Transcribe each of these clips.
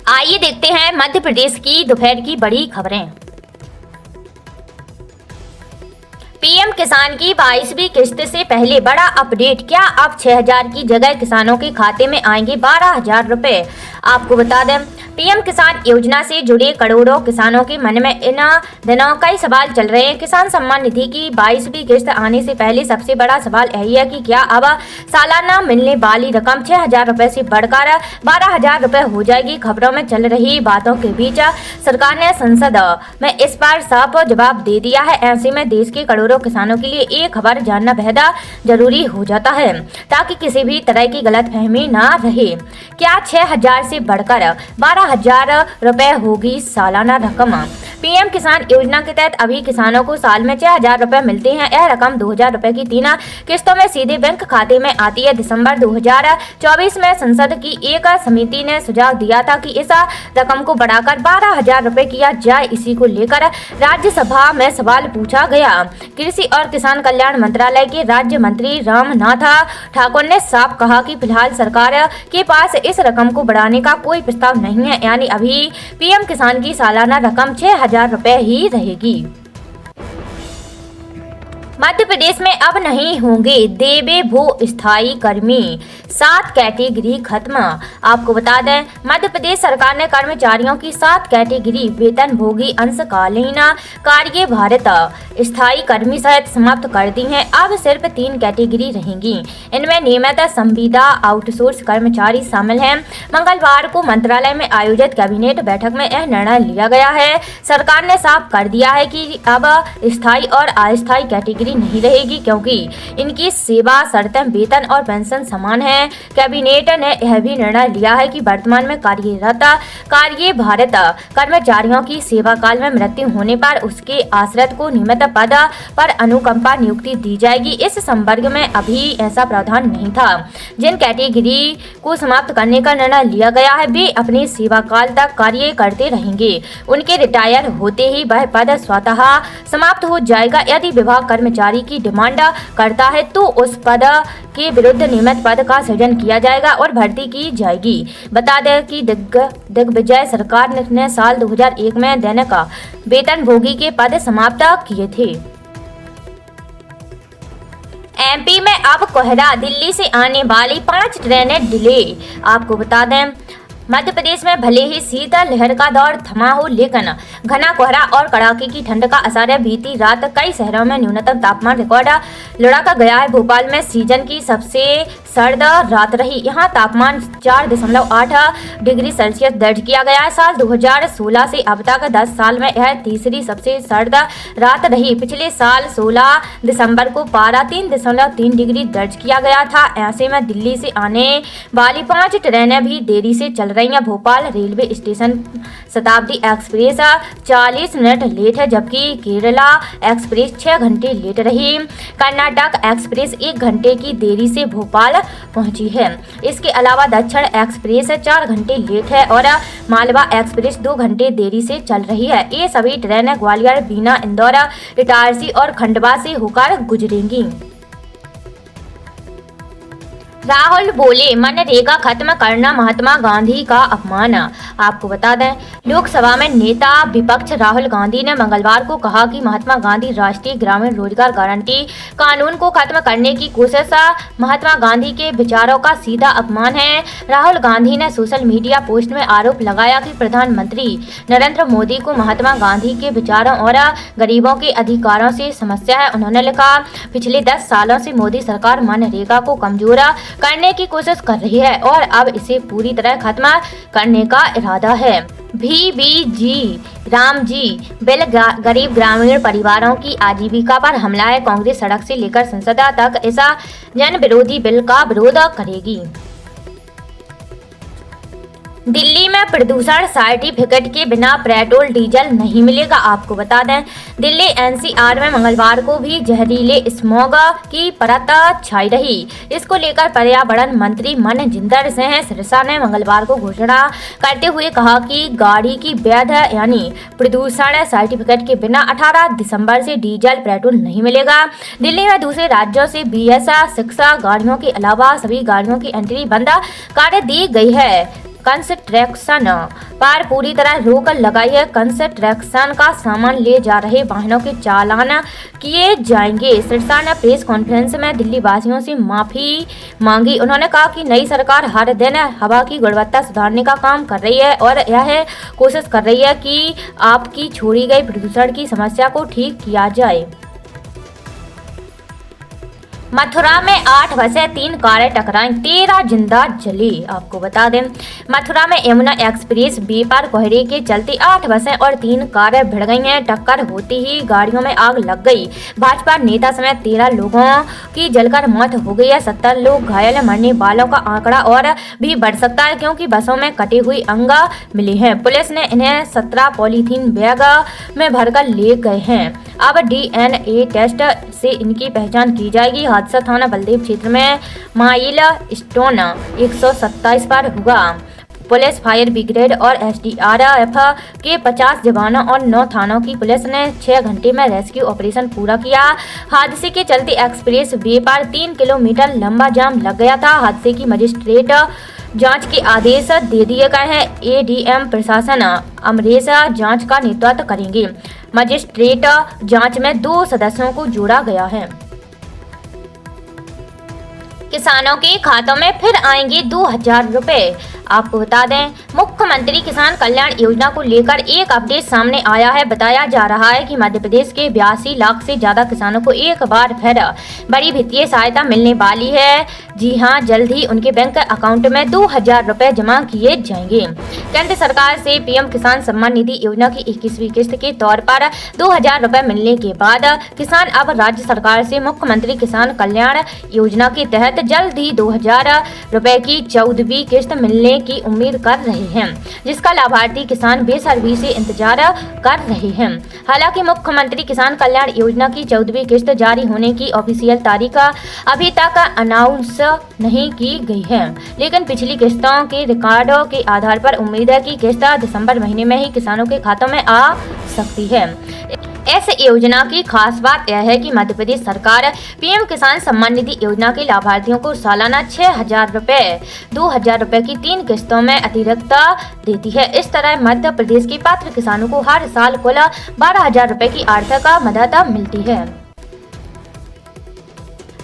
आइए देखते हैं मध्य प्रदेश की दोपहर की बड़ी खबरें। पीएम किसान की 22वीं किस्त से पहले बड़ा अपडेट। क्या अब 6,000 की जगह किसानों के खाते में आएंगे 12,000 रुपए? आपको बता दें, पीएम किसान योजना से जुड़े करोड़ों किसानों के मन में इन दिनों कई सवाल चल रहे हैं। किसान सम्मान निधि की 22वीं किस्त आने से पहले सबसे बड़ा सवाल यही है कि क्या अब सालाना मिलने वाली रकम 6,000 रुपए से बढ़कर 12,000 रुपए हो जाएगी। खबरों में चल रही बातों के बीच सरकार ने संसद में इस पर साफ जवाब दे दिया है। ऐसे में देश के करोड़ों किसानों के लिए एक खबर जानना बेहद जरूरी हो जाता है ताकि किसी भी तरह की गलतफहमी ना रहे। क्या 6,000 से बढ़कर 12,000 रुपए होगी सालाना रकम? पीएम किसान योजना के तहत अभी किसानों को साल में 6,000 रुपए मिलते हैं। यह रकम 2,000 रुपए की 3 किस्तों में सीधे बैंक खाते में आती है। दिसंबर 2024 में संसद की एक समिति ने सुझाव दिया था कि इस रकम को बढ़ाकर 12,000 रुपए किया जाए। इसी को लेकर राज्यसभा में सवाल पूछा गया। कृषि और किसान कल्याण मंत्रालय के राज्य मंत्री रामनाथ ठाकुर ने साफ कहा कि फिलहाल सरकार के पास इस रकम को बढ़ाने का कोई प्रस्ताव नहीं है, यानी अभी पीएम किसान की सालाना रकम 6,000 रुपए ही रहेगी। मध्य प्रदेश में अब नहीं होंगे देवे भू स्थायी कर्मी, 7 कैटेगरी खत्म। आपको बता दें, मध्य प्रदेश सरकार ने कर्मचारियों की 7 कैटेगरी वेतनभोगी अंशकालीन कार्य भारत स्थायी कर्मी सहित समाप्त कर दी हैं। अब सिर्फ 3 कैटेगरी रहेंगी। इनमें नियमित संविदा आउटसोर्स कर्मचारी शामिल हैं। मंगलवार को मंत्रालय में आयोजित कैबिनेट बैठक में यह निर्णय लिया गया है। सरकार ने साफ कर दिया है कि अब स्थायी और अस्थायी कैटेगरी नहीं रहेगी, क्योंकि इनकी सेवा शर्तें, वेतन और पेंशन समान है। कैबिनेट ने यह भी निर्णय लिया है कि वर्तमान में कार्यरत कार्य भारत कर्मचारियों की सेवा काल में मृत्यु होने पर उसके आश्रित को नियमित पद पर अनुकंपा नियुक्ति दी जाएगी। इस संवर्ग में अभी ऐसा प्रावधान नहीं था। जिन कैटेगरी को समाप्त करने का निर्णय लिया गया है वे अपनी सेवा काल तक कार्य करते रहेंगे। उनके रिटायर होते ही वह पद स्वतः समाप्त हो जाएगा। यदि विभाग कर्मचारी की डिमांड करता है तो उस पद के विरुद्ध नियमित पद का सृजन किया जाएगा और भर्ती की जाएगी। बता दें कि दिग्विजय सरकार ने साल 2001 में दैनिक वेतनभोगी के पद समाप्त किए थे। एमपी में अब कोहरा, दिल्ली से आने वाली 5 ट्रेनें डिले। आपको बता दें, मध्य प्रदेश में भले ही शीतल लहर का दौर थमा हो, लेकिन घना कोहरा और कड़ाके की ठंड का असर है। बीती रात कई शहरों में न्यूनतम तापमान रिकॉर्ड लुढ़का गया है। भोपाल में सीजन की सबसे सर्द रात रही। यहाँ तापमान 4.8 डिग्री सेल्सियस दर्ज किया गया है। साल 2016 से अब तक 10 साल में यह तीसरी सबसे सर्द रात रही। पिछले साल 16 दिसंबर को पारा 3.3 डिग्री दर्ज किया गया था। ऐसे में दिल्ली से आने वाली 5 ट्रेनें भी देरी से चल रही हैं। भोपाल रेलवे स्टेशन शताब्दी एक्सप्रेस 40 मिनट लेट है, जबकि केरला एक्सप्रेस 6 घंटे लेट रही। कर्नाटक एक्सप्रेस 1 घंटे की देरी से भोपाल पहुंची है। इसके अलावा दक्षिण एक्सप्रेस 4 घंटे लेट है और मालवा एक्सप्रेस 2 घंटे देरी से चल रही है। ये सभी ट्रेनें ग्वालियर, बीना, इंदौर, इटारसी और खंडवा से होकर गुजरेंगी। राहुल बोले, मनरेगा खत्म करना महात्मा गांधी का अपमान। आपको बता दें, लोकसभा में नेता विपक्ष राहुल गांधी ने मंगलवार को कहा कि महात्मा गांधी राष्ट्रीय ग्रामीण रोजगार गारंटी कानून को खत्म करने की कोशिश महात्मा गांधी के विचारों का सीधा अपमान है। राहुल गांधी ने सोशल मीडिया पोस्ट में आरोप लगाया कि प्रधानमंत्री नरेंद्र मोदी को महात्मा गांधी के विचारों और गरीबों के अधिकारों से समस्या है। उन्होंने लिखा, पिछले 10 सालों से मोदी सरकार मनरेगा को कमजोर करने की कोशिश कर रही है और अब इसे पूरी तरह खत्म करने का इरादा है। VBG रामजी बिल गरीब ग्रामीण परिवारों की आजीविका पर हमला है। कांग्रेस सड़क से लेकर संसद तक इस जन विरोधी बिल का विरोध करेगी। दिल्ली में प्रदूषण सर्टिफिकेट के बिना पेट्रोल डीजल नहीं मिलेगा। आपको बता दें, दिल्ली एनसीआर में मंगलवार को भी जहरीले स्मॉग की परत छाई रही। इसको लेकर पर्यावरण मंत्री मनजिंदर सिंह सिरसा ने मंगलवार को घोषणा करते हुए कहा कि गाड़ी की वैध यानी प्रदूषण सर्टिफिकेट के बिना 18 दिसंबर से डीजल पेट्रोल नहीं मिलेगा। दिल्ली में दूसरे राज्यों से BS6 गाड़ियों के अलावा सभी गाड़ियों की एंट्री बंद कर दी गई है। कंस्ट्रक्शन पर पूरी तरह रोक लगाई है। कंस्ट्रक्शन का सामान ले जा रहे वाहनों के चालान किए जाएंगे। सिरसा ने प्रेस कॉन्फ्रेंस में दिल्ली वासियों से माफी मांगी। उन्होंने कहा कि नई सरकार हर दिन हवा की गुणवत्ता सुधारने का काम कर रही है और यह कोशिश कर रही है कि आपकी छोड़ी गई प्रदूषण की समस्या को ठीक किया जाए। मथुरा में 8 बसें 3 कारें टकराईं, 13 जिंदा जली। आपको बता दें, मथुरा में यमुना एक्सप्रेस वे पर कोहरे के चलते 8 बसें और 3 कारें भिड़ गई हैं। टक्कर होते ही गाड़ियों में आग लग गई। भाजपा नेता समेत 13 लोगों की जलकर मौत हो गई है। 70 लोग घायल हैं। मरने वालों का आंकड़ा और भी बढ़ सकता है क्योंकि बसों में कटे हुए अंग मिले हैं। पुलिस ने इन्हें 17 पॉलीथीन बैग में भरकर ले गए हैं। अब DNA टेस्ट से इनकी पहचान की जाएगी। हादसा थाना बलदेव क्षेत्र में माइल स्टोन 127 पर हुआ। पुलिस, फायर ब्रिगेड और SDRF के 50 जवानों और 9 थानों की पुलिस ने 6 घंटे में रेस्क्यू ऑपरेशन पूरा किया। हादसे के चलते एक्सप्रेस वे पर 3 किलोमीटर लंबा जाम लग गया था। हादसे की मजिस्ट्रेट जांच के आदेश दे दिए गए हैं। ADM प्रशासन अमरेश जांच का नेतृत्व करेंगे। मजिस्ट्रेट जांच में 2 सदस्यों को जोड़ा गया है। किसानों के खातों में फिर आएंगे 2000 रुपए। आपको बता दें, मुख्यमंत्री किसान कल्याण योजना को लेकर एक अपडेट सामने आया है। बताया जा रहा है कि मध्य प्रदेश के 82 लाख से ज्यादा किसानों को एक बार फिर बड़ी वित्तीय सहायता मिलने वाली है। जी हां, जल्द ही उनके बैंक अकाउंट में 2000 रुपए जमा किए जाएंगे। केंद्र सरकार से PM किसान सम्मान निधि योजना की 21वीं किस्त के तौर पर 2000 रुपए मिलने के बाद किसान अब राज्य सरकार से मुख्यमंत्री किसान कल्याण योजना के तहत जल्द ही 2000 रुपए की 14वीं किस्त मिलने की उम्मीद कर रहे हैं, जिसका लाभार्थी किसान बेसब्री से इंतजार कर रहे हैं। हालांकि मुख्यमंत्री किसान कल्याण योजना की 14वीं किस्त जारी होने की ऑफिशियल तारीख अभी तक अनाउंस नहीं की गई है, लेकिन पिछली किस्तों के रिकॉर्डों के आधार पर उम्मीद है कि किस्त दिसंबर महीने में ही किसानों के खातों में आ सकती है। इस योजना की खास बात यह है कि मध्य प्रदेश सरकार PM किसान सम्मान निधि योजना के लाभार्थियों को सालाना 6000 रुपए 2000 रुपए की 3 किस्तों में अतिरिक्त देती है। इस तरह मध्य प्रदेश के पात्र किसानों को हर साल कुल 12000 रुपए की आर्थिक मदद मिलती है।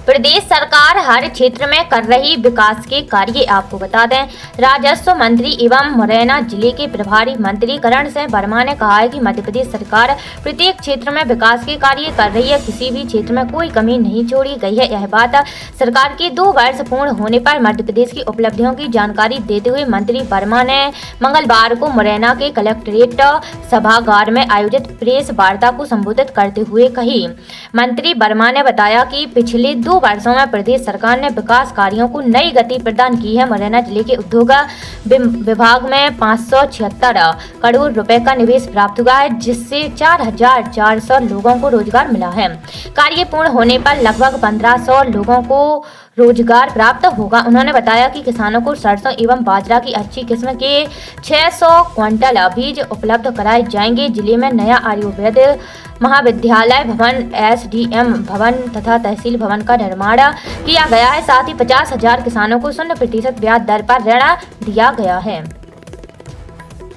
प्रदेश सरकार हर क्षेत्र में कर रही विकास के कार्य। आपको बता दें, राजस्व मंत्री एवं मुरैना जिले के प्रभारी मंत्री करण सिंह वर्मा ने कहा है कि मध्य प्रदेश सरकार प्रत्येक क्षेत्र में विकास के कार्य कर रही है। किसी भी क्षेत्र में कोई कमी नहीं छोड़ी गई है। यह बात सरकार के 2 वर्ष पूर्ण होने पर मध्य प्रदेश की उपलब्धियों की जानकारी देते हुए मंत्री वर्मा ने मंगलवार को मुरैना के कलेक्ट्रेट सभागार में आयोजित प्रेस वार्ता को संबोधित करते हुए कही। मंत्री वर्मा ने बताया कि पिछले 2 वर्षों में प्रदेश सरकार ने विकास कार्यों को नई गति प्रदान की है। मुरैना जिले के उद्योग विभाग में 576 करोड़ रुपए का निवेश प्राप्त हुआ है, जिससे 4400 लोगों को रोजगार मिला है। कार्य पूर्ण होने पर लगभग 1500 लोगों को रोजगार प्राप्त होगा। उन्होंने बताया कि किसानों को सरसों एवं बाजरा की अच्छी किस्म के 600 क्विंटल बीज उपलब्ध कराए जाएंगे। जिले में नया आयुर्वेद महाविद्यालय भवन, SDM भवन तथा तहसील भवन का निर्माण किया गया है। साथ ही 50,000 किसानों को 0% ब्याज दर पर ऋण दिया गया है।